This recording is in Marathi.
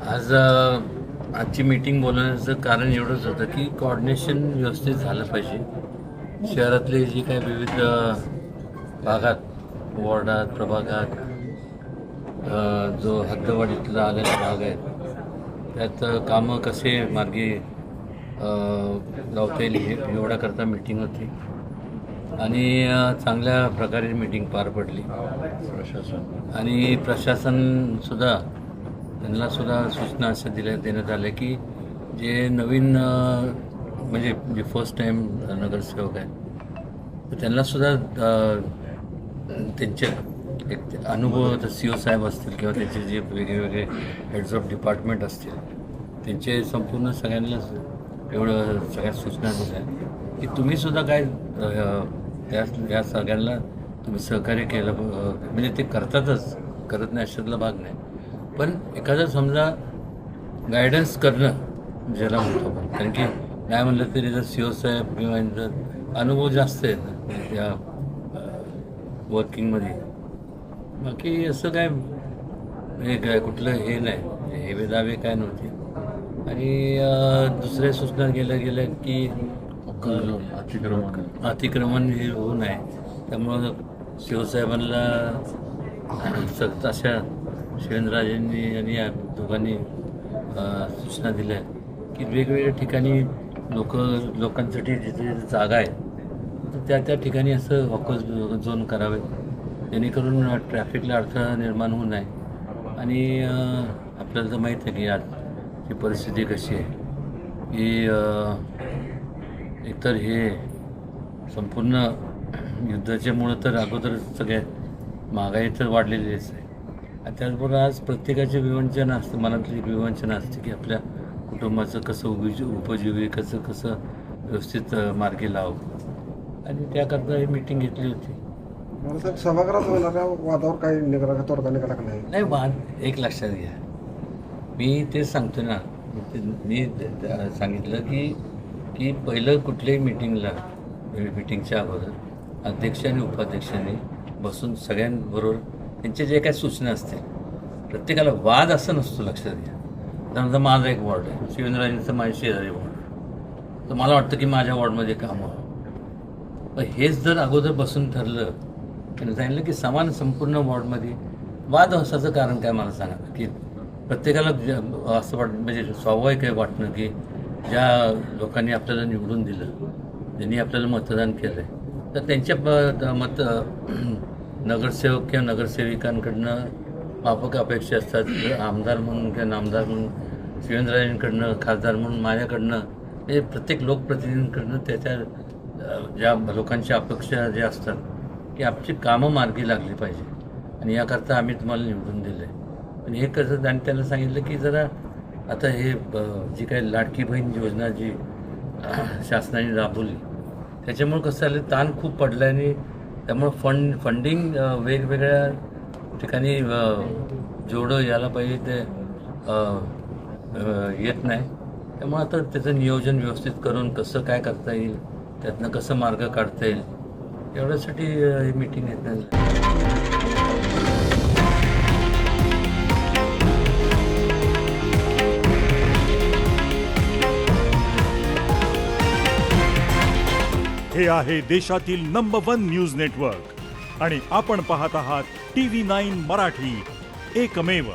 आज आजची मीटिंग बोलवण्याचं कारण एवढंच होतं की कोऑर्डिनेशन व्यवस्थित झालं पाहिजे. शहरातले जी काही विविध भागात, वॉर्डात, प्रभागात जो हद्दवाढीतला आलेला भाग आहे त्यात कामं कसे मार्गी लावता येईल हे एवढ्याकरता मीटिंग होती आणि चांगल्या प्रकारे मीटिंग पार पडली. आणि प्रशासनसुद्धा त्यांनासुद्धा सूचना अशा देण्यात आल्या की जे नवीन म्हणजे जे फर्स्ट टाईम नगरसेवक आहेत तर त्यांनासुद्धा त्यांचे एक अनुभव तर सी ओ साहेब असतील किंवा त्यांचे जे वेगवेगळे हेड्स ऑफ डिपार्टमेंट असतील त्यांचे संपूर्ण सगळ्यांनाच एवढं सगळ्या सूचना दिल्या की तुम्हीसुद्धा काय या सगळ्यांना तुम्ही सहकार्य केलं. म्हणजे ते करतातच, करत नाही अशातला भाग नाही, पण एखादं समजा गायडन्स करणं ज्याला म्हणतो आपण, कारण की नाही म्हणलं तरी जर सी ओ साहेब किंवा जर अनुभव जास्त आहेत त्या वर्किंगमध्ये, बाकी असं काय हे काय कुठलं हे नाही, हे दावे काय नव्हते. आणि दुसऱ्या सूचना गेल्या की अतिक्रमण हे होऊ नये, त्यामुळं शिवसाहेबांना सक्त अशा शिवेंद्रराजेंनी आणि या दोघांनी सूचना दिल्या की वेगवेगळ्या ठिकाणी लोकांसाठी जिथे जागा आहे तर त्या ठिकाणी असं वॉकर्स झोन करावे जेणेकरून ट्रॅफिकला अडथळा निर्माण होऊ नये. आणि आपल्याला तर माहीत आहे की आजची परिस्थिती कशी आहे की एकतर हे संपूर्ण युद्धाच्यामुळं तर अगोदर सगळ्या महागाई तर वाढलेलीच आहे आणि त्याचबरोबर आज प्रत्येकाचे विवंचन असतं, मनातली विवंचन असते की आपल्या कुटुंबाचं कसं उपजीविकेचं कसं व्यवस्थित मार्गी लावं. आणि त्याकरता ही मीटिंग घेतली होती. सभागृहात होणाऱ्या वादावर काही तोडगा निघाला का नाही वाद एक लक्षात घ्या, मी तेच सांगतो ना, मी सांगितलं की पहिलं कुठल्याही मीटिंगच्या अगोदर अध्यक्ष आणि उपाध्यक्षांनी बसून सगळ्यांबरोबर त्यांचे जे काही सूचना असतील, प्रत्येकाला वाद असं नसतो. लक्षात घ्या, समजा माझा एक वॉर्ड आहे, शिवेंद्रराजेंचं माझ्या शेजारी वॉर्ड, तर मला वाटतं की माझ्या वॉर्डमध्ये काम व्हावं, पण हेच जर अगोदर बसून ठरलं, त्यांनी सांगितलं की समान संपूर्ण वॉर्डमध्ये वाद असायचं कारण काय मला सांगा. की प्रत्येकाला असं म्हणजे स्वाभाविक आहे वाटणं की ज्या लोकांनी आपल्याला निवडून दिलं, ज्यांनी आपल्याला मतदान केलं आहे, तर त्यांच्या नगरसेवक किंवा नगरसेविकांकडनं माफक अपेक्षा असतात. आमदार म्हणून किंवा नामदार म्हणून शिवेंद्रराजेंकडनं, खासदार म्हणून माझ्याकडनं, म्हणजे प्रत्येक लोकप्रतिनिधींकडनं त्याच्या ज्या लोकांच्या अपेक्षा ज्या असतात की आमची कामं मार्गी लागली पाहिजे आणि याकरता आम्ही तुम्हाला निवडून दिलं आहे. आणि हे कसं, आणि त्यांना सांगितलं की जरा आता हे जी काही लाडकी बहीण योजना जी शासनाने राबवली त्याच्यामुळं कसं झालं, ताण खूप पडला आणि त्यामुळं फंडिंग वेगवेगळ्या ठिकाणी जेवढं यायला पाहिजे ते येत नाही. त्यामुळं आता त्याचं नियोजन व्यवस्थित करून कसं काय करता येईल, त्यातनं कसं मार्ग काढता येईल, एवढ्यासाठी ही मीटिंग घेतली. हे आहे देशातील नंबर 1 न्यूज नेटवर्क आणि आपण पाहत आहात TV9 मराठी, एकमेव.